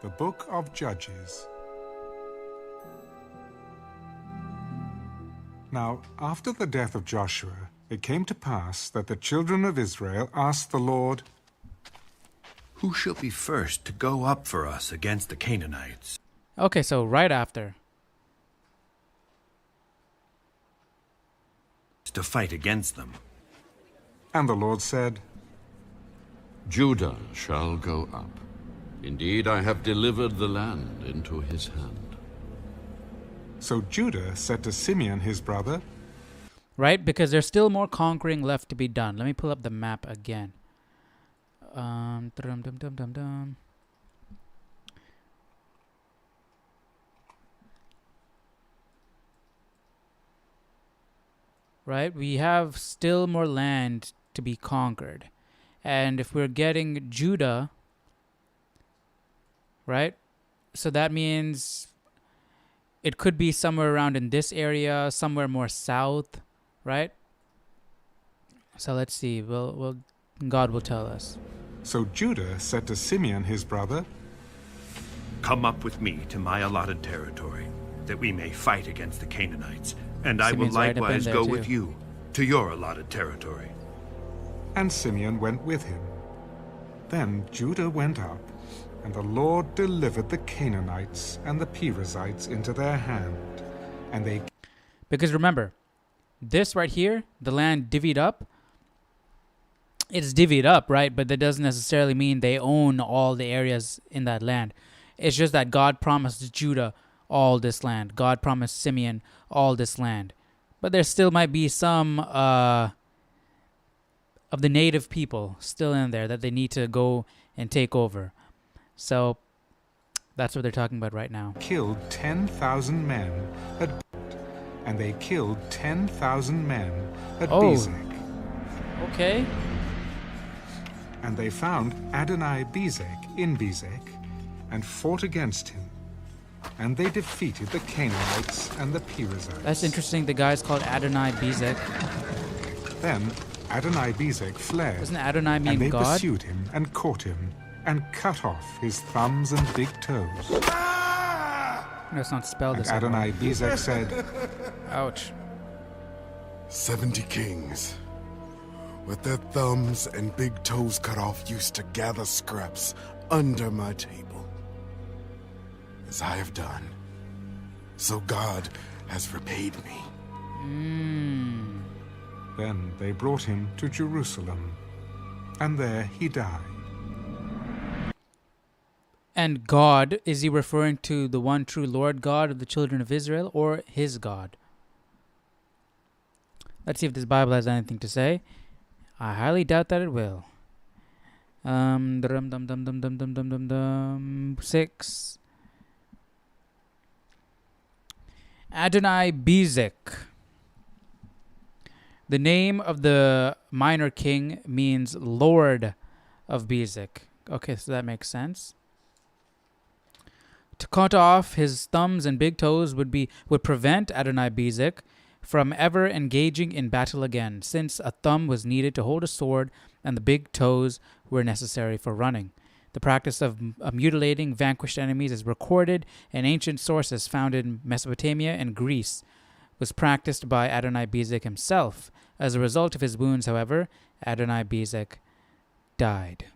The Book of Judges. Now, after the death of Joshua, it came to pass that the children of Israel asked the Lord, "Who shall be first to go up for us against the Canaanites?" Okay, so right after. To fight against them. And the Lord said, Judah shall go up. Indeed, I have delivered the land into his hand. So Judah said to Simeon his brother, Right, because there's still more conquering left to be done. Let me pull up the map again. Right, we have still more land to be conquered. And if we're getting Judah, right, so that means it could be somewhere around in this area, somewhere more south, right? So let's see. God will tell us. So Judah said to Simeon his brother, "Come up with me to my allotted territory, that we may fight against the Canaanites, and I will Simeon's right up in likewise there go too. with you to your allotted territory." and Simeon went with him. Then Judah went up, and the Lord delivered the Canaanites and the Perizzites into their hand, and they... Because remember, this right here, the land divvied up, it's divvied up, right? But that doesn't necessarily mean they own all the areas in that land. It's just that God promised Judah all this land. God promised Simeon all this land. But there still might be some of the native people still in there that they need to go and take over. So that's what they're talking about right now. killed 10,000 men at and they killed 10,000 men at Bezek. Okay. And they found Adonai-Bezek in Bezek, and fought against him. And they defeated the Canaanites and the Perizzites. That's interesting. The guy's called Adonai-Bezek. Then Adonai-Bezek fled, Doesn't Adonai and mean they God? pursued him and caught him, and cut off his thumbs and big toes. That's not spelled And the same way. Adonai-Bezek said, Ouch. 70 kings, with their thumbs and big toes cut off, used to gather scraps under my table. As I have done, so God has repaid me. Then they brought him to Jerusalem, and there he died. And God, is he referring to the one true Lord God of the children of Israel, or his God? Let's see if this Bible has anything to say. I highly doubt that it will. 6. Adonai-Bezek. The name of the minor king means Lord of Bezek. Okay, so that makes sense. To cut off his thumbs and big toes would prevent Adonai-Bezek from ever engaging in battle again, since a thumb was needed to hold a sword and the big toes were necessary for running. The practice of mutilating vanquished enemies is recorded in ancient sources found in Mesopotamia and Greece. Was practiced by Adonai-Bezek himself. As a result of his wounds, however, Adonai-Bezek died.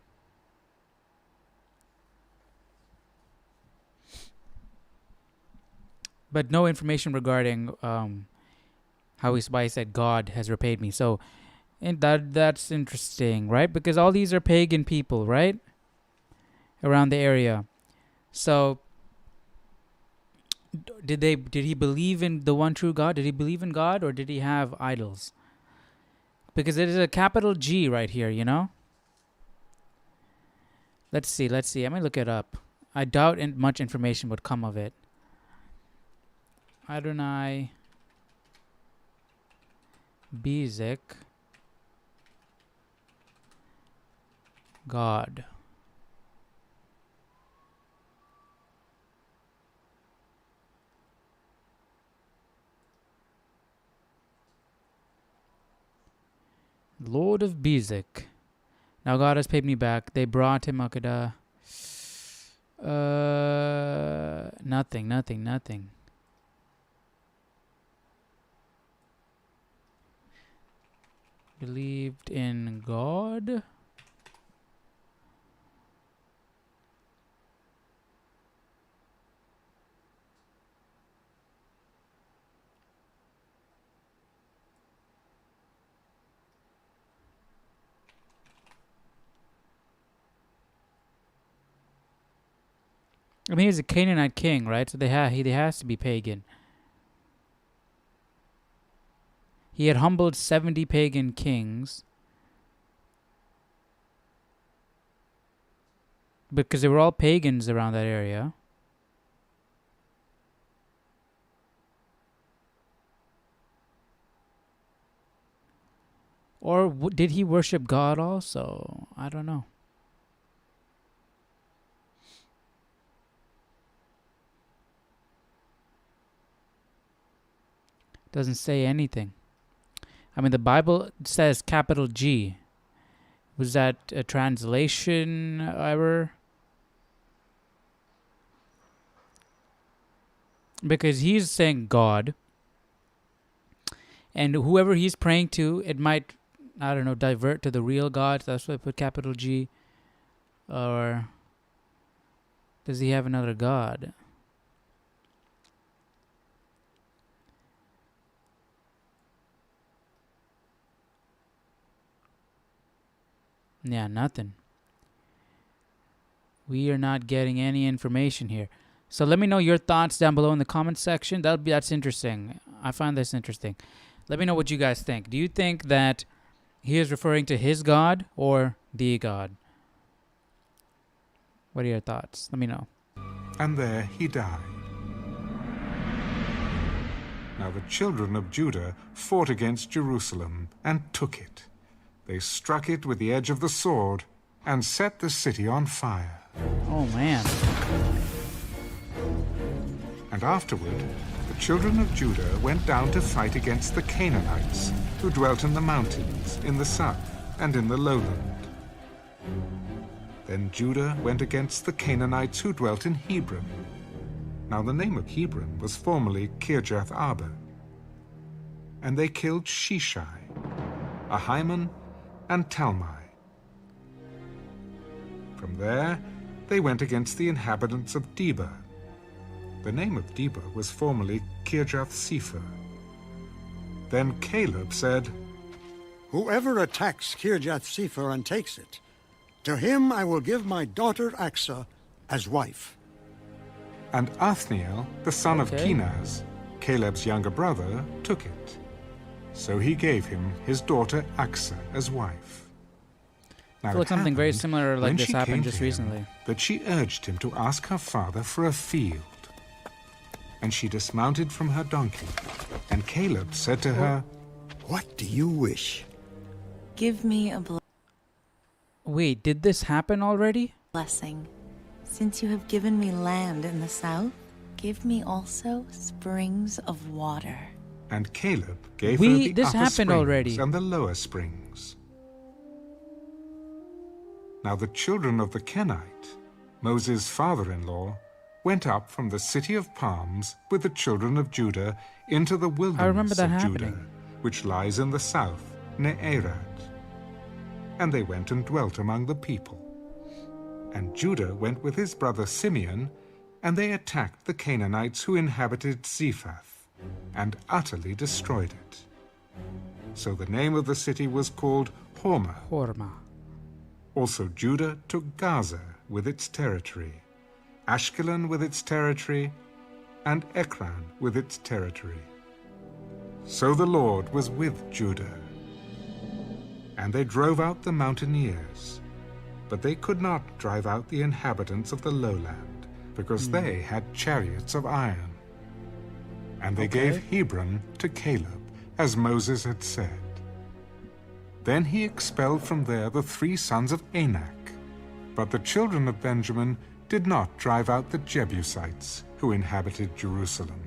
But no information regarding why he said God has repaid me. So, and that's interesting, right? Because all these are pagan people, right? Around the area. So, did he believe in the one true God? Did he believe in God, or did he have idols? Because it is a capital G right here, you know? Let's see. I might look it up. I doubt much information would come of it. Adonai-Bezek, God. Lord of Bezek. Now God has paid me back. They brought him Akedah. Nothing, nothing, nothing. Believed in God. I mean, he's a Canaanite king, right? So he has to be pagan. He had humbled 70 pagan kings because they were all pagans around that area. Or did he worship God also? I don't know. Doesn't say anything. I mean, the Bible says capital G. Was that a translation error? Because he's saying God. And whoever he's praying to, it might, I don't know, divert to the real God. That's why I put capital G. Or does he have another God? Yeah, nothing. We are not getting any information here. So let me know your thoughts down below in the comment section. That's interesting. I find this interesting. Let me know what you guys think. Do you think that he is referring to his God or the God? What are your thoughts? Let me know. And there he died. Now the children of Judah fought against Jerusalem and took it. They struck it with the edge of the sword and set the city on fire. Oh, man. And afterward, the children of Judah went down to fight against the Canaanites, who dwelt in the mountains, in the south, and in the lowland. Then Judah went against the Canaanites who dwelt in Hebron. Now the name of Hebron was formerly Kirjath Arba. And they killed Sheshai, Ahiman, and Talmai. From there, they went against the inhabitants of Debir. The name of Debir was formerly Kirjath Sepher. Then Caleb said, Whoever attacks Kirjath Sepher and takes it, to him I will give my daughter Aksa as wife. And Othniel, the son of Kenaz, Caleb's younger brother, took it. So he gave him his daughter Aksa as wife. Now I feel like something very similar like this happened just to him recently. that she urged him to ask her father for a field. And she dismounted from her donkey, and Caleb said to her, What do you wish? Give me a Wait, did this happen already? blessing. Since you have given me land in the south, give me also springs of water. And Caleb gave her the this upper happened springs already. and the lower springs. Now the children of the Kenite, Moses' father-in-law, went up from the city of palms with the children of Judah into the wilderness of Judah, which lies in the south, near Arad. And they went and dwelt among the people. And Judah went with his brother Simeon, and they attacked the Canaanites who inhabited Zephath, and utterly destroyed it. So the name of the city was called Hormah. Also Judah took Gaza with its territory, Ashkelon with its territory, and Ekron with its territory. So the Lord was with Judah. And they drove out the mountaineers, but they could not drive out the inhabitants of the lowland, because they had chariots of iron. And they gave Hebron to Caleb, as Moses had said. Then he expelled from there the 3 sons of Anak. But the children of Benjamin did not drive out the Jebusites, who inhabited Jerusalem.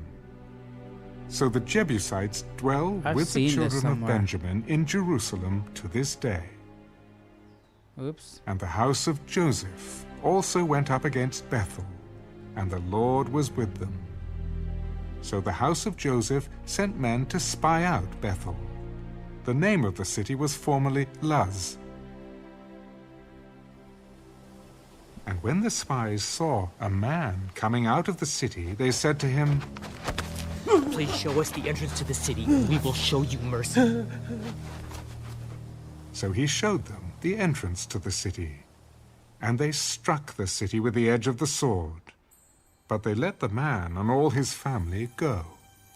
So the Jebusites dwell with the children of Benjamin in Jerusalem to this day. Oops. And the house of Joseph also went up against Bethel, and the Lord was with them. So the house of Joseph sent men to spy out Bethel. The name of the city was formerly Luz. And when the spies saw a man coming out of the city, they said to him, "Please show us the entrance to the city, and we will show you mercy." So he showed them the entrance to the city. And they struck the city with the edge of the sword. But they let the man and all his family go.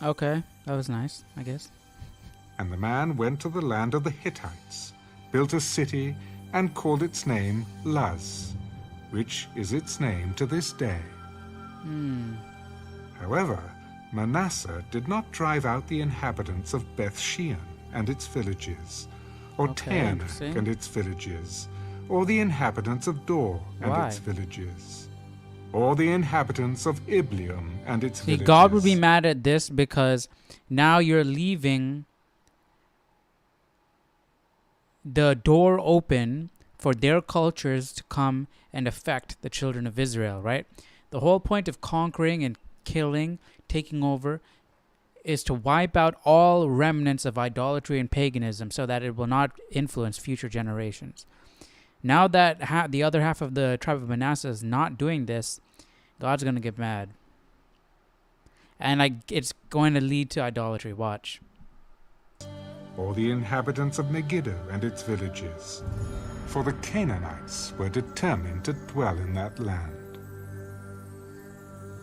Okay, that was nice, I guess. And the man went to the land of the Hittites, built a city, and called its name Luz, which is its name to this day. However, Manasseh did not drive out the inhabitants of Beth-shean and its villages, or Taanach and its villages, or the inhabitants of Dor and its villages, or the inhabitants of Ibleam and its villages. God would be mad at this because now you're leaving the door open for their cultures to come and affect the children of Israel, right? The whole point of conquering and killing, taking over, is to wipe out all remnants of idolatry and paganism so that it will not influence future generations. Now that the other half of the tribe of Manasseh is not doing this, God's going to get mad. And it's going to lead to idolatry. Watch. Or the inhabitants of Megiddo and its villages, for the Canaanites were determined to dwell in that land.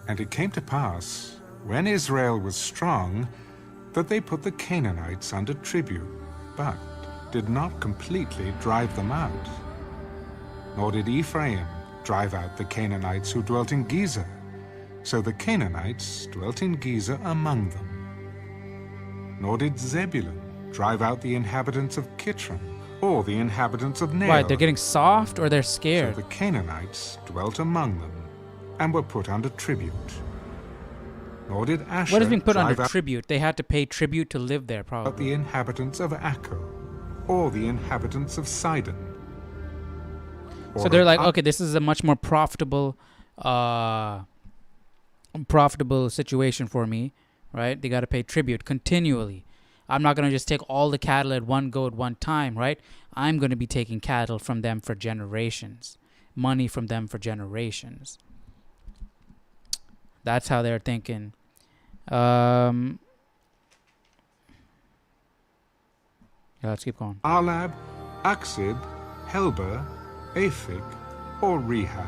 And it came to pass, when Israel was strong, that they put the Canaanites under tribute, but did not completely drive them out. Nor did Ephraim drive out the Canaanites who dwelt in Gezer. So the Canaanites dwelt in Gezer among them. Nor did Zebulun drive out the inhabitants of Kitron, or the inhabitants of Nael. Why, they're getting soft or they're scared? So the Canaanites dwelt among them, and were put under tribute. Nor did Asher What is being put under tribute? They had to pay tribute to live there, probably. But the inhabitants of Akko, or the inhabitants of Sidon. So they're like, okay, this is a much more profitable situation for me, right? They got to pay tribute continually. I'm not going to just take all the cattle at one go at one time, right? I'm going to be taking cattle from them for generations, money from them for generations. That's how they're thinking. Yeah, let's keep going. Arlab, Aksib, Helba, Aphik, or Rehab.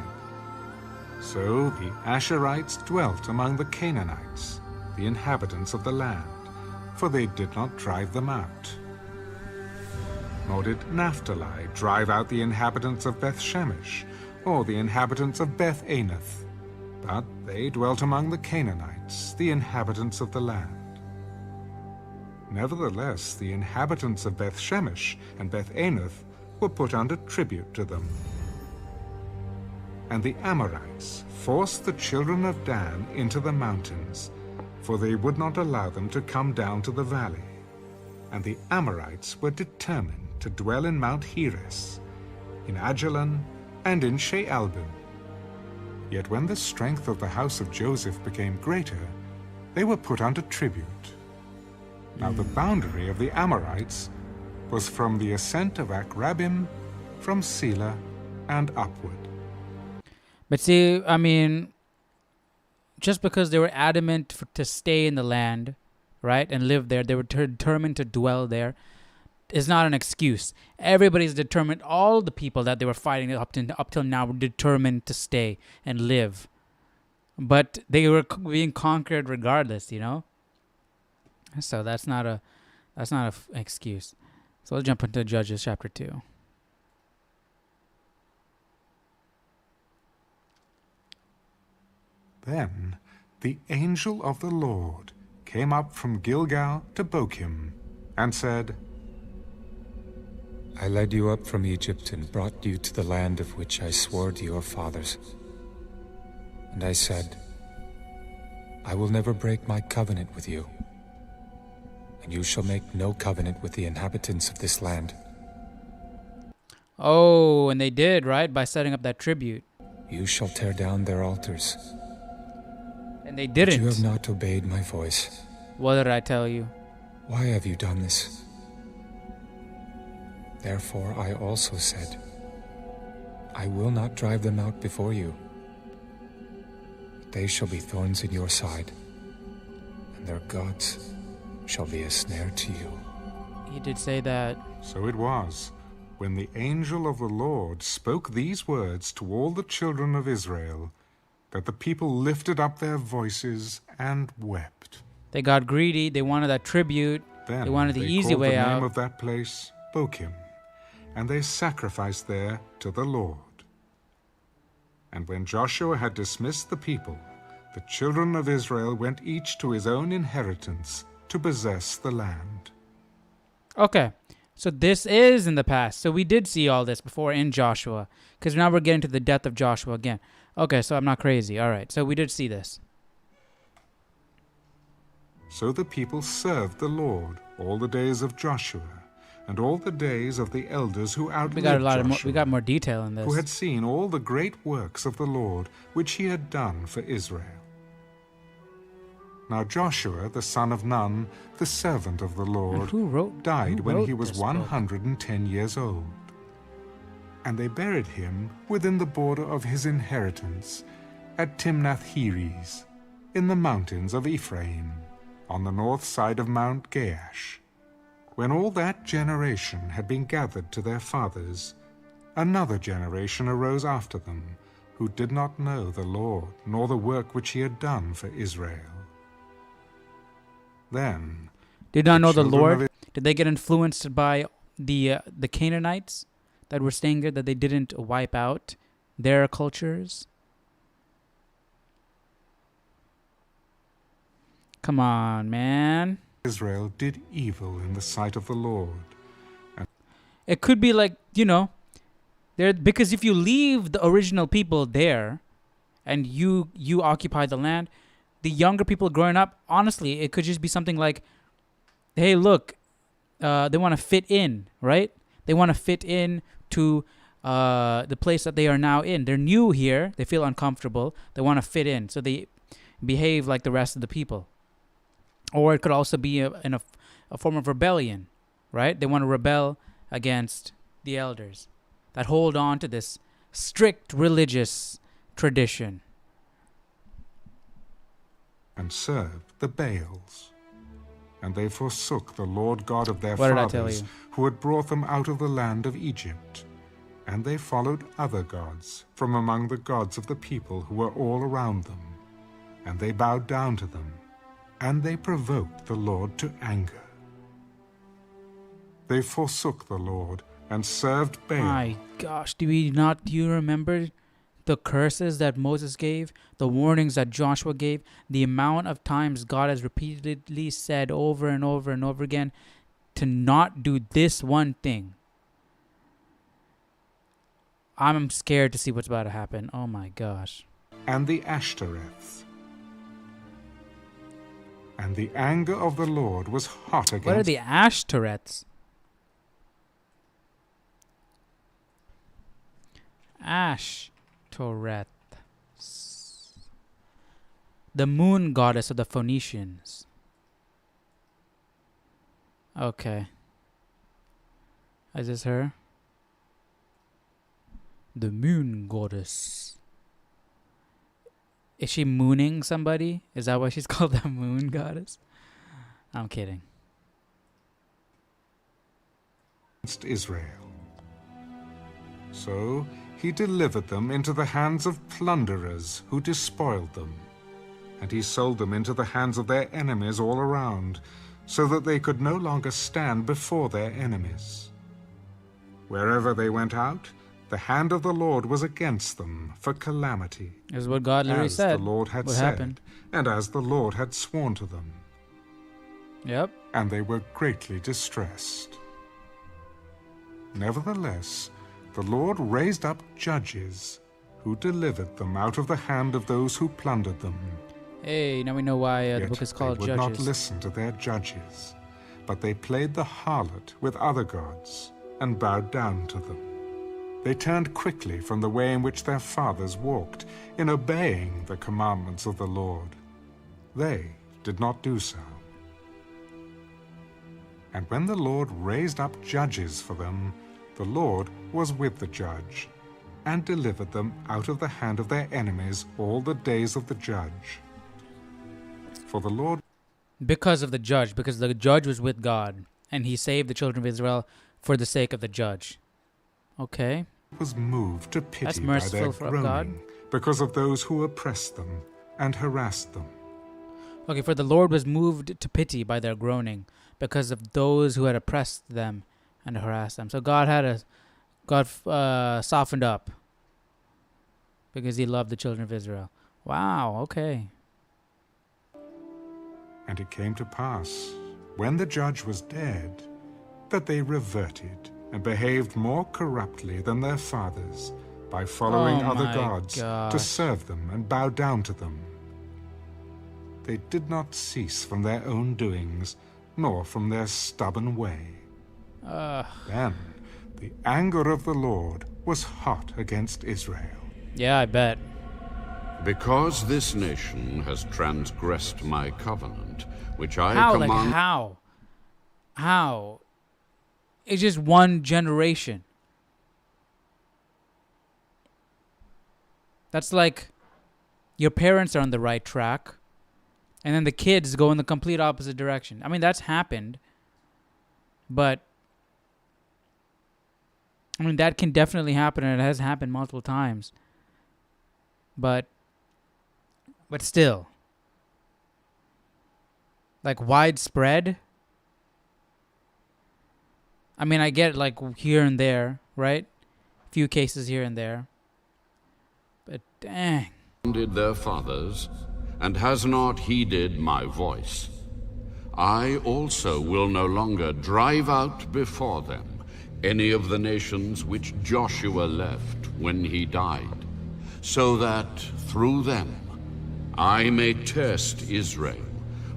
So the Asherites dwelt among the Canaanites, the inhabitants of the land, for they did not drive them out. Nor did Naphtali drive out the inhabitants of Beth-Shemesh, or the inhabitants of Beth-Anath, but they dwelt among the Canaanites, the inhabitants of the land. Nevertheless, the inhabitants of Beth-Shemesh and Beth-Anath were put under tribute to them. And the Amorites forced the children of Dan into the mountains, for they would not allow them to come down to the valley. And the Amorites were determined to dwell in Mount Heres, in Ajalon, and in Shealbim. Yet when the strength of the house of Joseph became greater, they were put under tribute. Now the boundary of the Amorites was from the ascent of Akrabim, from Selah, and upward. But see, I mean, just because they were adamant to stay in the land, right, and live there, they were determined to dwell there, is not an excuse. Everybody's determined. All the people that they were fighting up till now were determined to stay and live. But they were being conquered regardless, you know? So that's not an excuse. So let's jump into Judges chapter 2. Then the angel of the Lord came up from Gilgal to Bochim, and said, I led you up from Egypt and brought you to the land of which I swore to your fathers. And I said, I will never break my covenant with you, and you shall make no covenant with the inhabitants of this land. Oh, and they did, right? By setting up that tribute. You shall tear down their altars, And they didn't. But you have not obeyed my voice. What did I tell you? Why have you done this? Therefore I also said, I will not drive them out before you. But they shall be thorns in your side, and their gods shall be a snare to you. He did say that. So it was, when the angel of the Lord spoke these words to all the children of Israel, that the people lifted up their voices and wept. They got greedy. They wanted that tribute. Then they wanted the easy way out. The name of that place Bochim, and they sacrificed there to the Lord. And when Joshua had dismissed the people, the children of Israel went each to his own inheritance to possess the land. Okay, so this is in the past. So we did see all this before in Joshua, because now we're getting to the death of Joshua again. Okay, so I'm not crazy. All right, so we did see this. So the people served the Lord all the days of Joshua, and all the days of the elders who outlived Joshua, we got more detail in this. who had seen all the great works of the Lord which he had done for Israel. Now Joshua, the son of Nun, the servant of the Lord, died when he was 110 years old. And they buried him within the border of his inheritance at Timnath-Heres, in the mountains of Ephraim, on the north side of Mount Gaash. When all that generation had been gathered to their fathers, another generation arose after them, who did not know the Lord, nor the work which he had done for Israel. Then did not know the Lord? Did they get influenced by the Canaanites that were staying there, that they didn't wipe out their cultures? Come on, man. Israel did evil in the sight of the Lord. And it could be like, because if you leave the original people there and you occupy the land, the younger people growing up, honestly, it could just be something like, hey, look, they want to fit in, right? They want to fit in to the place that they are now in. They're new here. They feel uncomfortable. They want to fit in. So they behave like the rest of the people. Or it could also be in a form of rebellion, right? They want to rebel against the elders that hold on to this strict religious tradition. And served the Baals. And they forsook the Lord God of their fathers, who had brought them out of the land of Egypt. And they followed other gods from among the gods of the people who were all around them. And they bowed down to them, and they provoked the Lord to anger. They forsook the Lord and served Baal. My gosh, do you remember the curses that Moses gave, the warnings that Joshua gave, the amount of times God has repeatedly said over and over and over again to not do this one thing? I'm scared to see what's about to happen. Oh my gosh. And the Ashtoreths. And the anger of the Lord was hot against... What are the Ashtoreths? Ashtoreths. The moon goddess of the Phoenicians. Okay. Is this her? The moon goddess. Is she mooning somebody? Is that why she's called the moon goddess? I'm kidding. Against Israel. So he delivered them into the hands of plunderers who despoiled them. And he sold them into the hands of their enemies all around, so that they could no longer stand before their enemies. Wherever they went out, the hand of the Lord was against them for calamity. Is what God literally said. As the Lord had said, and as the Lord had sworn to them. Yep. And they were greatly distressed. Nevertheless, the Lord raised up judges who delivered them out of the hand of those who plundered them. Hey, now we know why the book is called Judges. They would not Judges. listen to their judges, but they played the harlot with other gods and bowed down to them. They turned quickly from the way in which their fathers walked, in obeying the commandments of the Lord, they did not do so. And when the Lord raised up judges for them, the Lord was with the judge, and delivered them out of the hand of their enemies all the days of the judge. For the Lord... Because of the judge, because the judge was with God, and he saved the children of Israel for the sake of the judge. Okay. ...was moved to pity That's by merciful their for groaning, God. because of those who oppressed them and harassed them. Okay, for the Lord was moved to pity by their groaning, because of those who had oppressed them and harassed them. So God softened up because he loved the children of Israel. Wow, okay. And it came to pass, when the judge was dead, that they reverted and behaved more corruptly than their fathers by following other gods to serve them and bow down to them. They did not cease from their own doings, nor from their stubborn way. Then the anger of the Lord was hot against Israel. Yeah, I bet. Because this nation has transgressed my covenant, which I command... Like how? It's just one generation. That's like your parents are on the right track, and then the kids go in the complete opposite direction. I mean, that's happened. But, I mean, that can definitely happen, and it has happened multiple times. But still. Like, widespread. I mean, I get, like, here and there, right? A few cases here and there. But, dang. ...their fathers, and has not heeded my voice. I also will no longer drive out before them any of the nations which Joshua left when he died, so that through them I may test Israel,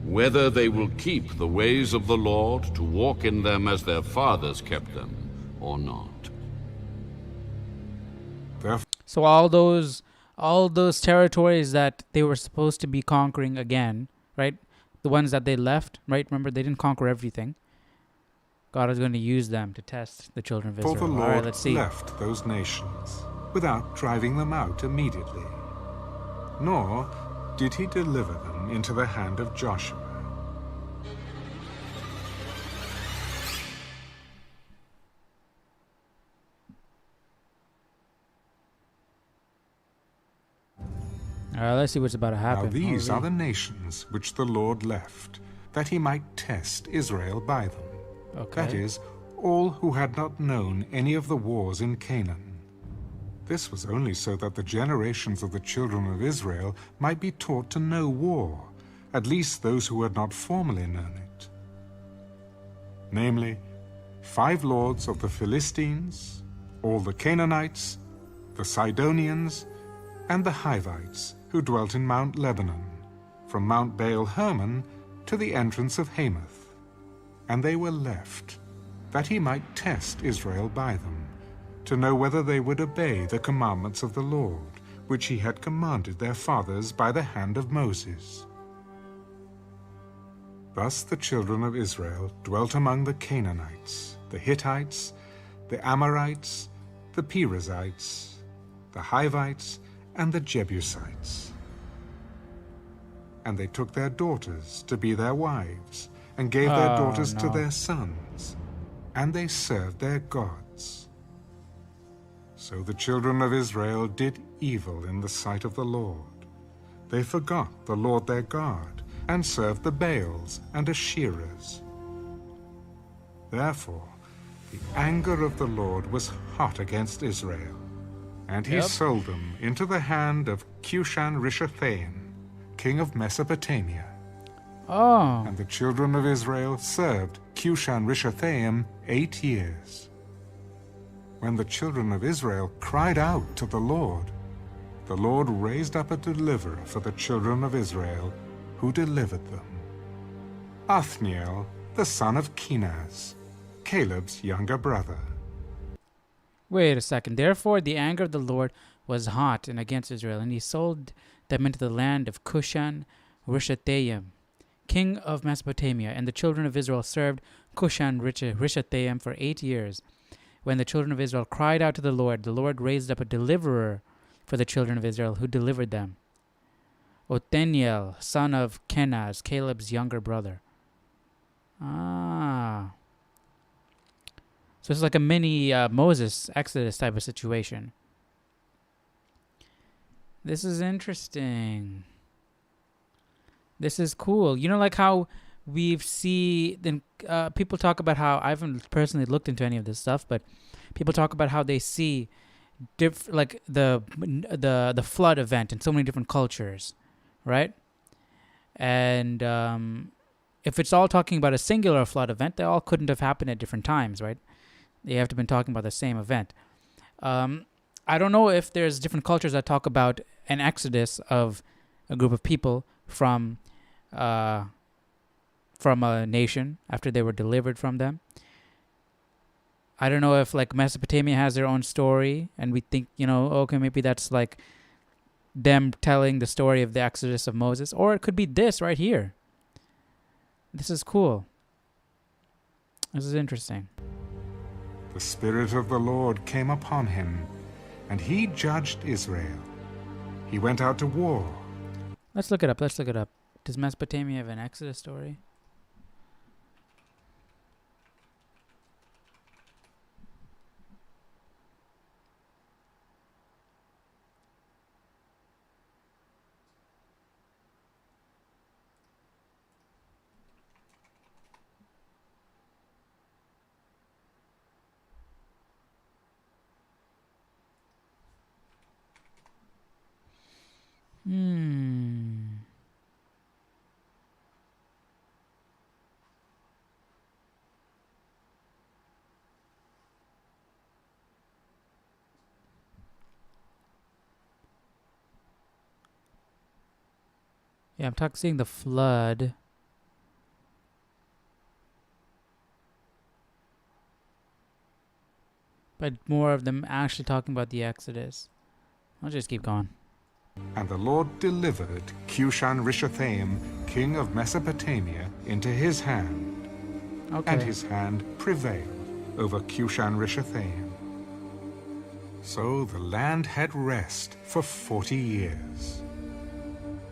whether they will keep the ways of the Lord to walk in them as their fathers kept them, or not. So all those territories that they were supposed to be conquering again, right? The ones that they left, right? Remember, they didn't conquer everything. God is going to use them to test the children of Israel. For the Lord all right, let's see. left those nations without driving them out immediately, nor did he deliver them into the hand of Joshua. All right, let's see what's about to happen. Now these are the nations which the Lord left, that he might test Israel by them. Okay. That is, all who had not known any of the wars in Canaan. This was only so that the generations of the children of Israel might be taught to know war, at least those who had not formerly known it. Namely, 5 lords of the Philistines, all the Canaanites, the Sidonians, and the Hivites, who dwelt in Mount Lebanon, from Mount Baal Hermon to the entrance of Hamath. And they were left, that he might test Israel by them, to know whether they would obey the commandments of the Lord, which he had commanded their fathers by the hand of Moses. Thus the children of Israel dwelt among the Canaanites, the Hittites, the Amorites, the Perizzites, the Hivites, and the Jebusites. And they took their daughters to be their wives, and gave their daughters to their sons, and they served their gods. So the children of Israel did evil in the sight of the Lord. They forgot the Lord their God, and served the Baals and Asherahs. Therefore the anger of the Lord was hot against Israel, and he sold them into the hand of Cushan-Rishathaim, king of Mesopotamia. And the children of Israel served Cushan-Rishathaim 8 years. When the children of Israel cried out to the Lord raised up a deliverer for the children of Israel, who delivered them. Othniel, the son of Kenaz, Caleb's younger brother. Wait a second. Therefore the anger of the Lord was hot and against Israel, and he sold them into the land of Cushan Rishathaim, king of Mesopotamia, and the children of Israel served Cushan-Rishathaim for 8 years. When the children of Israel cried out to the Lord raised up a deliverer for the children of Israel, who delivered them. Othniel, son of Kenaz, Caleb's younger brother. So it's like a mini Moses Exodus type of situation. This is interesting. This is cool. You know, like how we've seen people talk about how, I haven't personally looked into any of this stuff, but people talk about how they see like the flood event in so many different cultures, right? And if it's all talking about a singular flood event, they all couldn't have happened at different times, right? They have to have been talking about the same event. I don't know if there's different cultures that talk about an exodus of a group of people from a nation after they were delivered from them. I don't know if like Mesopotamia has their own story and we think, okay, maybe that's like them telling the story of the exodus of Moses, or it could be this right here. This is cool. This is interesting. The Spirit of the Lord came upon him, and he judged Israel. He went out to war. Let's look it up. Does Mesopotamia have an Exodus story? Yeah, I'm seeing the flood. But more of them actually talking about the Exodus. I'll just keep going. And the Lord delivered Cushan-Rishathaim, king of Mesopotamia, into his hand. Okay. And his hand prevailed over Cushan-Rishathaim. So the land had rest for 40 years.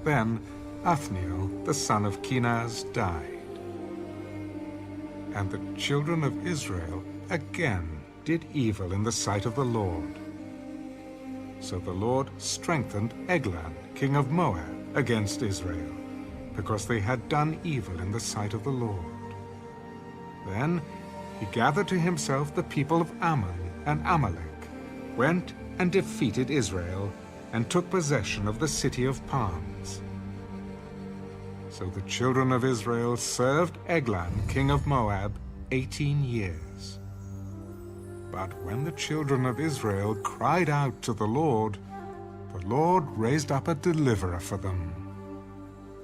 Then Othniel, the son of Kenaz, died. And the children of Israel again did evil in the sight of the Lord. So the Lord strengthened Eglon, king of Moab, against Israel, because they had done evil in the sight of the Lord. Then he gathered to himself the people of Ammon and Amalek, went and defeated Israel, and took possession of the city of palms. So the children of Israel served Eglon, king of Moab, 18 years. But when the children of Israel cried out to the Lord raised up a deliverer for them.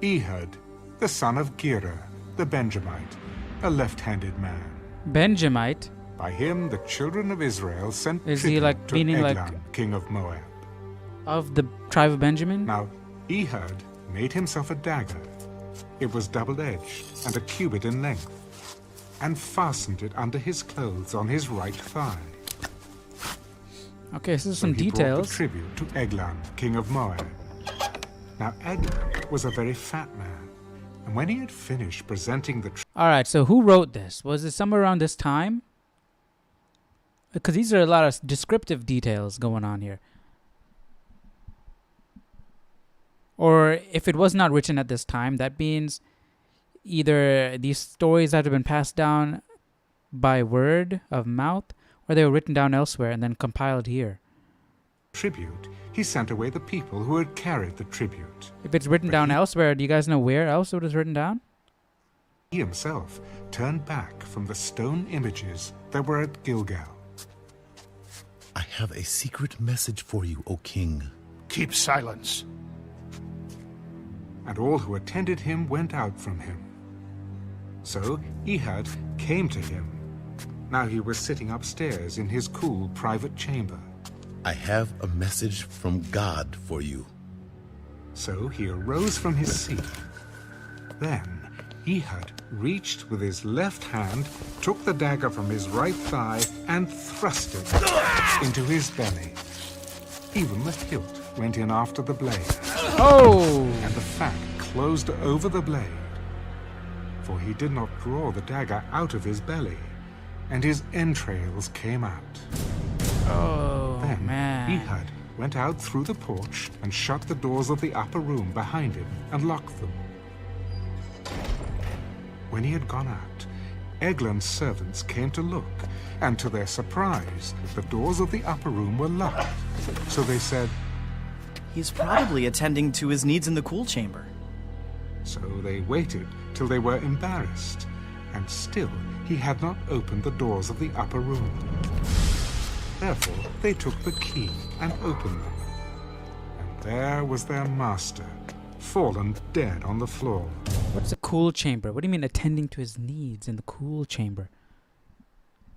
Ehud, the son of Gera, the Benjamite, a left-handed man. Benjamite? By him the children of Israel sent tribute to Eglon, king of Moab. Of the tribe of Benjamin? Now Ehud made himself a dagger. It was double-edged and a cubit in length, and fastened it under his clothes on his right thigh. Okay, so some he details. brought the tribute to Eglon, king of Moab. Now Eglon was a very fat man, and when he had finished presenting the Alright, so who wrote this? Was it somewhere around this time? Because these are a lot of descriptive details going on here. Or if it was not written at this time, that means either these stories had been passed down by word of mouth, or they were written down elsewhere and then compiled here. Tribute, he sent away the people who had carried the tribute. If it's written down elsewhere, do you guys know where else it was written down? He himself turned back from the stone images that were at Gilgal. I have a secret message for you, O king. Keep silence. And all who attended him went out from him. So Ehud came to him. Now he was sitting upstairs in his cool private chamber. I have a message from God for you. So he arose from his seat Then Ehud reached with his left hand, took the dagger from his right thigh, and thrust it into his belly. Even the hilt went in after the blade. Oh! And the fat closed over the blade. For he did not draw the dagger out of his belly, and his entrails came out. Oh, then man. Ehud went out through the porch and shut the doors of the upper room behind him and locked them. When he had gone out, Eglin's servants came to look, and to their surprise, the doors of the upper room were locked. So they said, "He's probably attending to his needs in the cool chamber." So they waited till they were embarrassed, and still he had not opened the doors of the upper room. Therefore they took the key and opened them. And there was their master, fallen dead on the floor. What's a cool chamber? What do you mean attending to his needs in the cool chamber?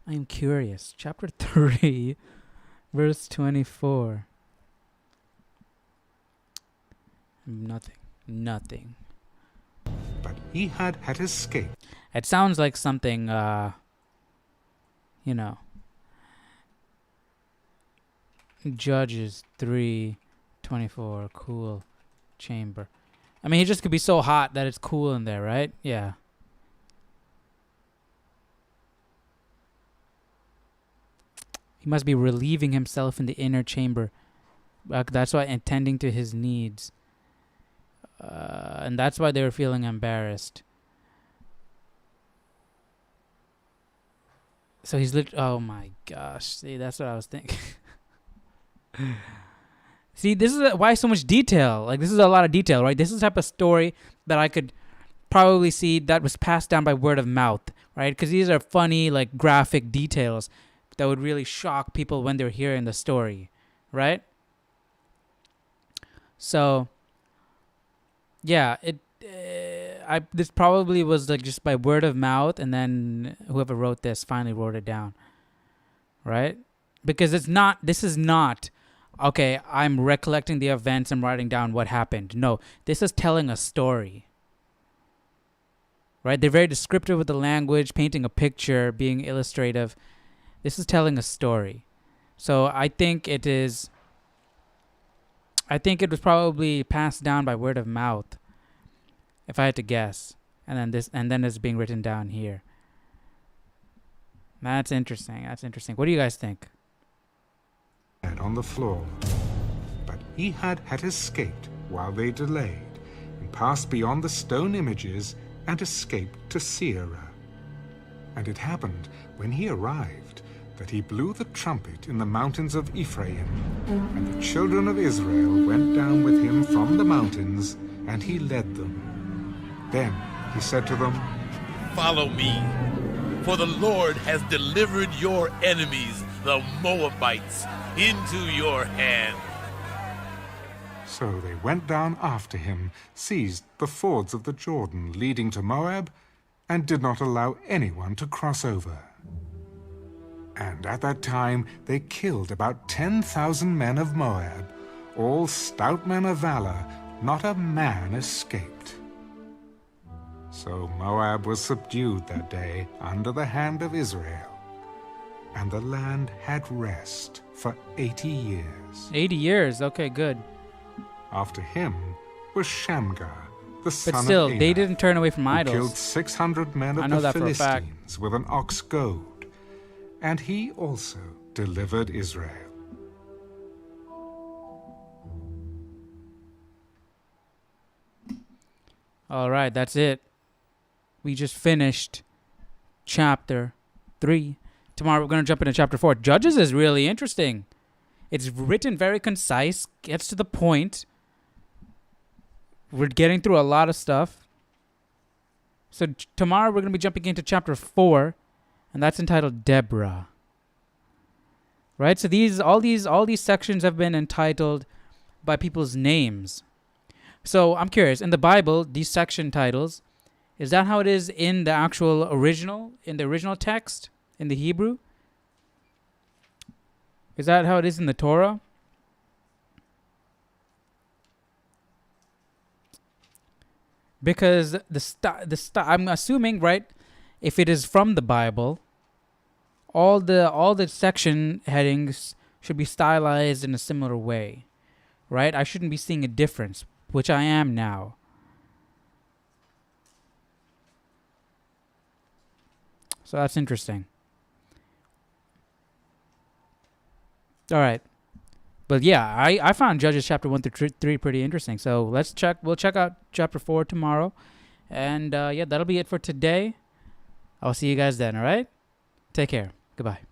I am curious. Chapter 3, verse 24. Nothing. But Ehud had escaped. It sounds like something, Judges 3:24, cool chamber. I mean, he just could be so hot that it's cool in there, right? Yeah. He must be relieving himself in the inner chamber. That's why attending to his needs. And that's why they were feeling embarrassed. So he's oh my gosh. See, that's what I was thinking. See, this is why so much detail. Like, this is a lot of detail, right? This is the type of story that I could probably see that was passed down by word of mouth, right? Because these are funny, like, graphic details that would really shock people when they're hearing the story, right? So, yeah, this probably was like just by word of mouth, and then whoever wrote this finally wrote it down, right? Because this is not, okay, I'm recollecting the events and writing down what happened. No, this is telling a story, right? They're very descriptive with the language, painting a picture, being illustrative. This is telling a story. So I think it was probably passed down by word of mouth, if I had to guess. And then it's being written down here. That's interesting. What do you guys think? On the floor. But Ehud had escaped while they delayed, and passed beyond the stone images and escaped to Seirah. And it happened, when he arrived, that he blew the trumpet in the mountains of Ephraim, and the children of Israel went down with him from the mountains, and he led them. Then he said to them, "Follow me, for the Lord has delivered your enemies, the Moabites, into your hand." So they went down after him, seized the fords of the Jordan leading to Moab, and did not allow anyone to cross over. And at that time they killed about 10,000 men of Moab, all stout men of valor, not a man escaped. So Moab was subdued that day under the hand of Israel, and the land had rest for 80 years. 80 years, okay, good. After him was Shamgar, the son But still, of Anath, they didn't turn away from who idols. killed 600 men of the Philistines with an ox goad, and he also delivered Israel. All right, that's it. We just finished chapter 3. Tomorrow we're going to jump into chapter 4. Judges is really interesting. It's written very concise, gets to the point. We're getting through a lot of stuff. So tomorrow we're going to be jumping into chapter 4, and that's entitled Deborah. Right? So all these sections have been entitled by people's names. So I'm curious, in the Bible, these section titles, is that how it is in the actual original, in the original text, in the Hebrew? Is that how it is in the Torah? Because I'm assuming, right, if it is from the Bible, all the section headings should be stylized in a similar way, right? I shouldn't be seeing a difference, which I am now. So that's interesting. All right. But yeah, I found Judges chapter 1 through 3 pretty interesting. So we'll check out chapter 4 tomorrow. And yeah, that'll be it for today. I'll see you guys then, all right? Take care. Goodbye.